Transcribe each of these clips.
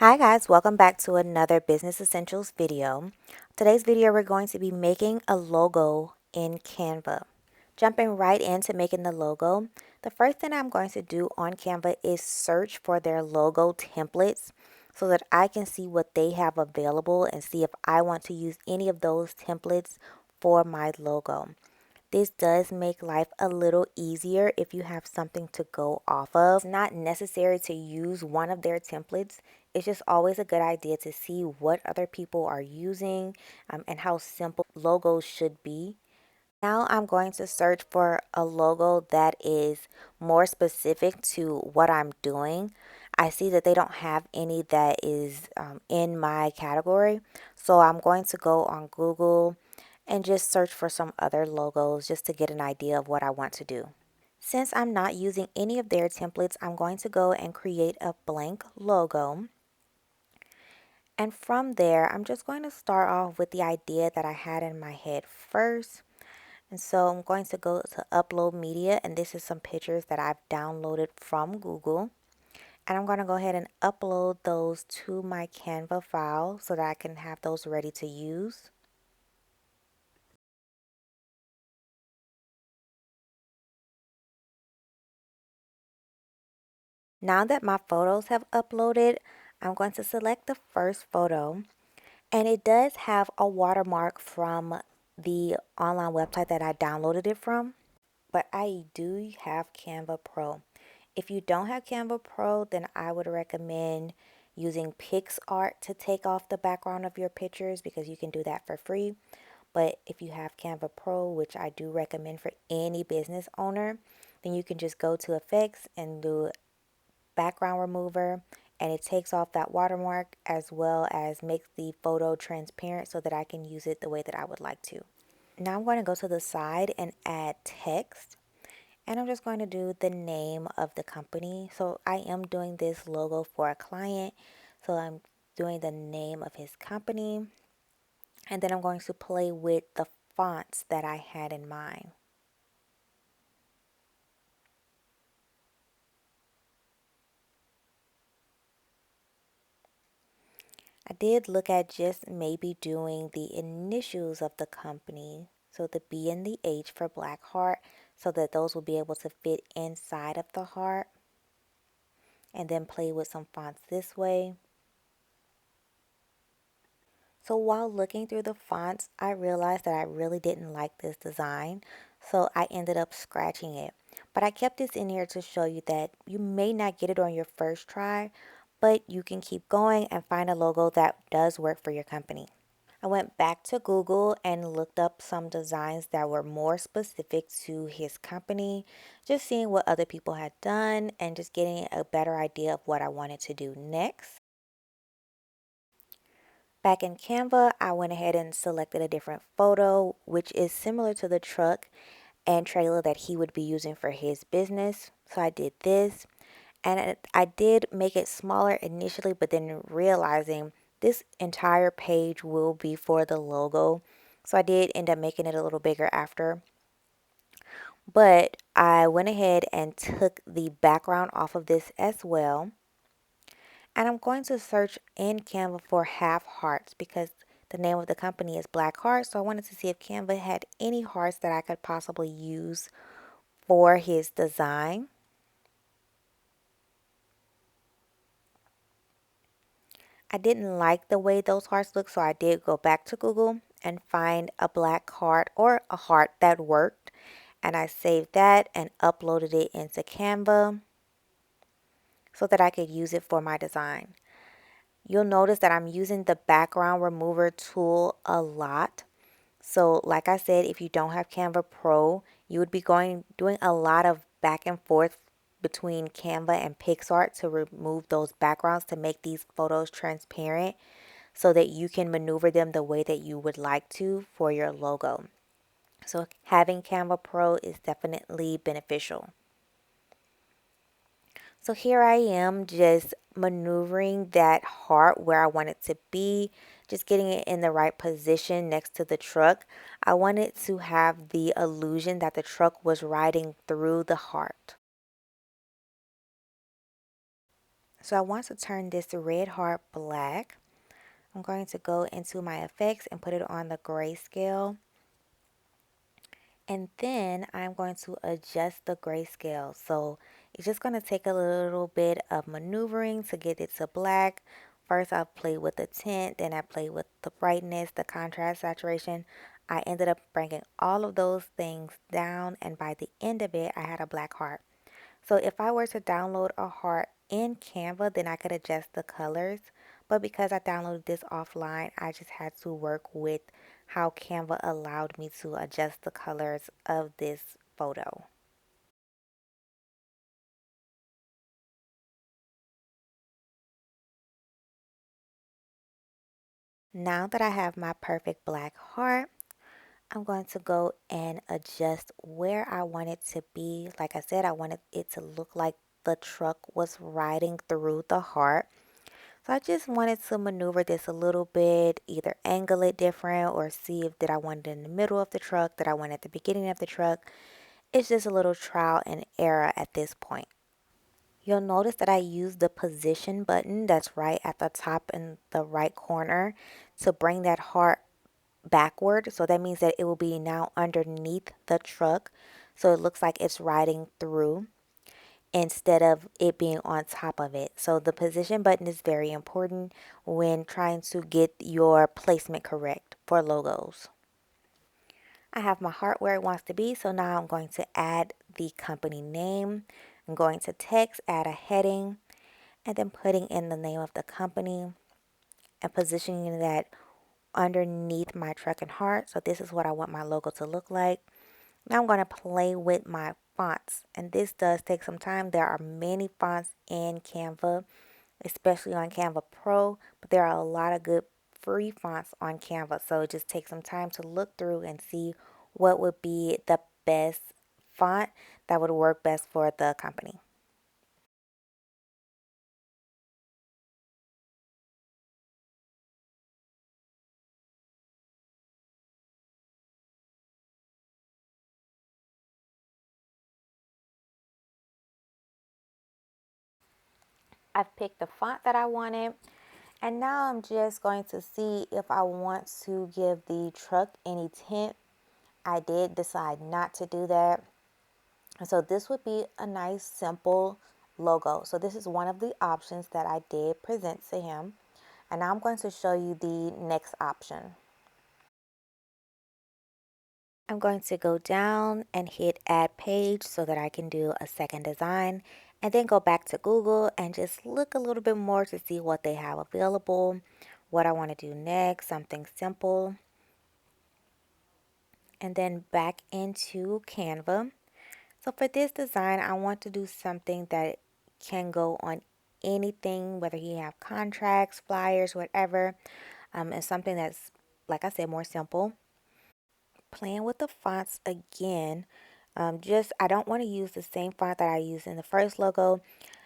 Hi guys, welcome back to another Business Essentials video. Today's video we're going to be making a logo in Canva. Jumping right into making the logo, the first thing I'm going to do on Canva is search for their logo templates so that I can see what they have available and see if I want to use any of those templates for my logo. This does make life a little easier if you have something to go off of. It's not necessary to use one of their templates. It's just always a good idea to see what other people are using and how simple logos should be. Now I'm going to search for a logo that is more specific to what I'm doing. I see that they don't have any that is in my category. So I'm going to go on Google and just search for some other logos just to get an idea of what I want to do. Since I'm not using any of their templates, I'm going to go and create a blank logo. And from there, I'm just going to start off with the idea that I had in my head first. And so I'm going to go to upload media, and this is some pictures that I've downloaded from Google. And I'm going to go ahead and upload those to my Canva file so that I can have those ready to use. Now that my photos have uploaded, I'm going to select the first photo, and it does have a watermark from the online website that I downloaded it from, but I do have Canva Pro. If you don't have Canva Pro, then I would recommend using PixArt to take off the background of your pictures because you can do that for free. But if you have Canva Pro, which I do recommend for any business owner, then you can just go to effects and do background remover, and it takes off that watermark as well as makes the photo transparent so that I can use it the way that I would like to. Now I'm going to go to the side and add text. And I'm just going to do the name of the company. So I am doing this logo for a client. So I'm doing the name of his company. And then I'm going to play with the fonts that I had in mind. I did look at just maybe doing the initials of the company. So the B and the H for Black Heart, so that those will be able to fit inside of the heart. And then play with some fonts this way. So while looking through the fonts, I realized that I really didn't like this design, so I ended up scratching it. But I kept this in here to show you that you may not get it on your first try, but you can keep going and find a logo that does work for your company. I went back to Google and looked up some designs that were more specific to his company, just seeing what other people had done and just getting a better idea of what I wanted to do next. Back in Canva, I went ahead and selected a different photo, which is similar to the truck and trailer that he would be using for his business. So I did this, and I did make it smaller initially, but then realizing this entire page will be for the logo. So I did end up making it a little bigger after. But I went ahead and took the background off of this as well. And I'm going to search in Canva for half hearts because the name of the company is Black Heart. So I wanted to see if Canva had any hearts that I could possibly use for his design. I didn't like the way those hearts look, so I did go back to Google and find a black heart or a heart that worked. And I saved that and uploaded it into Canva so that I could use it for my design. You'll notice that I'm using the background remover tool a lot. So like I said, if you don't have Canva Pro, you would be doing a lot of back and forth between Canva and PixArt to remove those backgrounds to make these photos transparent so that you can maneuver them the way that you would like to for your logo. So having Canva Pro is definitely beneficial. So here I am just maneuvering that heart where I want it to be, just getting it in the right position next to the truck. I wanted to have the illusion that the truck was riding through the heart. So I want to turn this red heart black. I'm going to go into my effects and put it on the grayscale. And then I'm going to adjust the grayscale. So it's just going to take a little bit of maneuvering to get it to black. First, I played with the tint, then I played with the brightness, the contrast, saturation. I ended up bringing all of those things down, and by the end of it, I had a black heart. So if I were to download a heart in Canva, then I could adjust the colors. But because I downloaded this offline, I just had to work with how Canva allowed me to adjust the colors of this photo. Now that I have my perfect black heart, I'm going to go and adjust where I want it to be. Like I said, I wanted it to look like the truck was riding through the heart. So I just wanted to maneuver this a little bit, either angle it different or see if did I want it in the middle of the truck, did I want it at the beginning of the truck. It's just a little trial and error at this point. You'll notice that I use the position button that's right at the top in the right corner to bring that heart backward. So that means that it will be now underneath the truck. So it looks like it's riding through instead of it being on top of it. So the position button is very important when trying to get your placement correct for logos. I have my heart where it wants to be, so now I'm going to add the company name. I'm going to text, add a heading, and then putting in the name of the company and positioning that underneath my truck and heart. So this is what I want my logo to look like. Now I'm going to play with my fonts, and this does take some time. There are many fonts in Canva, especially on Canva Pro, but there are a lot of good free fonts on Canva. So it just takes some time to look through and see what would be the best font that would work best for the company. I've picked the font that I wanted, and now I'm just going to see if I want to give the truck any tint. I did decide not to do that. And so this would be a nice simple logo. So this is one of the options that I did present to him. And now I'm going to show you the next option. I'm going to go down and hit add page so that I can do a second design, and then go back to Google and just look a little bit more to see what they have available, what I want to do next, something simple, and then back into Canva. So for this design, I want to do something that can go on anything, whether you have contracts, flyers, whatever. And something that's, like I said, more simple. Playing with the fonts again. Just I don't want to use the same font that I used in the first logo,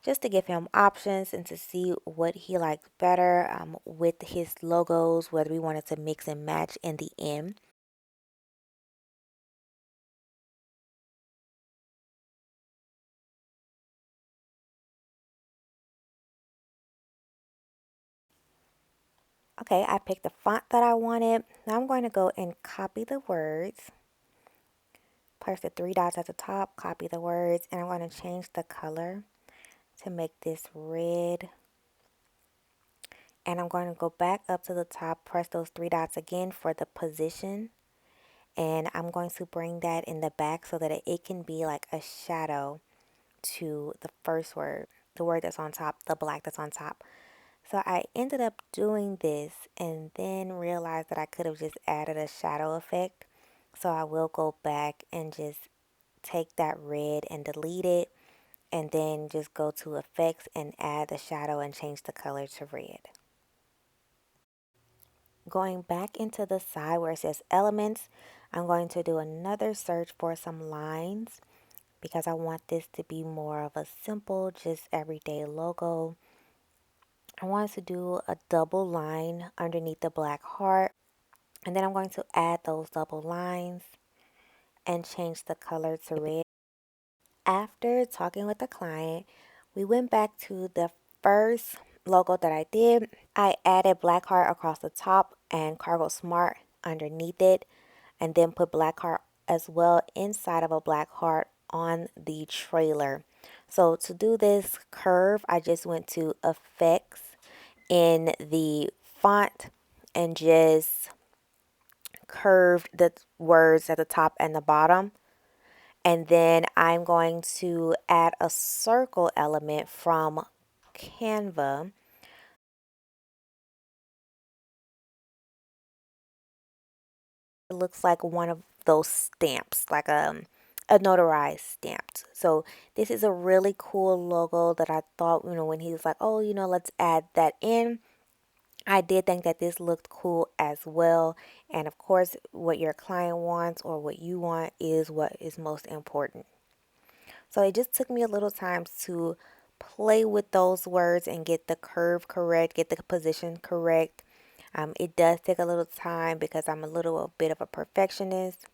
just to give him options and to see what he likes better with his logos, whether we wanted to mix and match in the end. Okay, I picked the font that I wanted. Now I'm going to go and copy the words. Press the three dots at the top, copy the words, and I'm going to change the color to make this red. And I'm going to go back up to the top, press those three dots again for the position. And I'm going to bring that in the back so that it can be like a shadow to the first word, the word that's on top, the black that's on top. So I ended up doing this and then realized that I could have just added a shadow effect. So I will go back and just take that red and delete it, and then just go to effects and add the shadow and change the color to red. Going back into the side where it says elements, I'm going to do another search for some lines because I want this to be more of a simple, just everyday logo. I want to do a double line underneath the black heart, and then I'm going to add those double lines and change the color to red. After talking with the client, we went back to the first logo that I did, I added black heart across the top and Cargo Smart underneath it, and then put black heart as well inside of a black heart on the trailer. So to do this curve, I just went to effects in the font and just curved the words at the top and the bottom. And then I'm going to add a circle element from Canva. It looks like one of those stamps, like a notarized stamp. So this is a really cool logo that I thought, when he was like, oh, let's add that in. I did think that this looked cool as well. And of course, what your client wants or what you want is what is most important. So it just took me a little time to play with those words and get the curve correct, get the position correct. It does take a little time because I'm a bit of a perfectionist,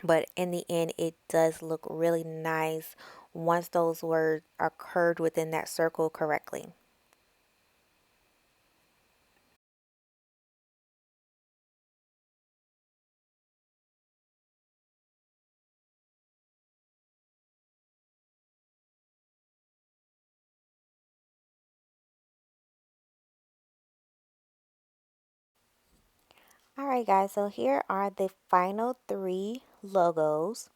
but in the end, it does look really nice once those words are curved within that circle correctly. All right, guys, so here are the final three logos.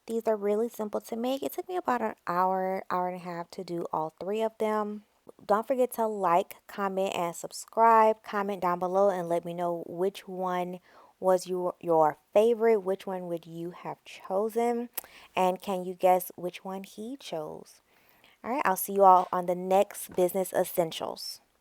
These are really simple to make. It took me about an hour, hour and a half to do all three of them. Don't forget to like, comment, and subscribe. Comment down below and let me know which one was your favorite. Which one would you have chosen? And can you guess which one he chose? All right, I'll see you all on the next Business Essentials.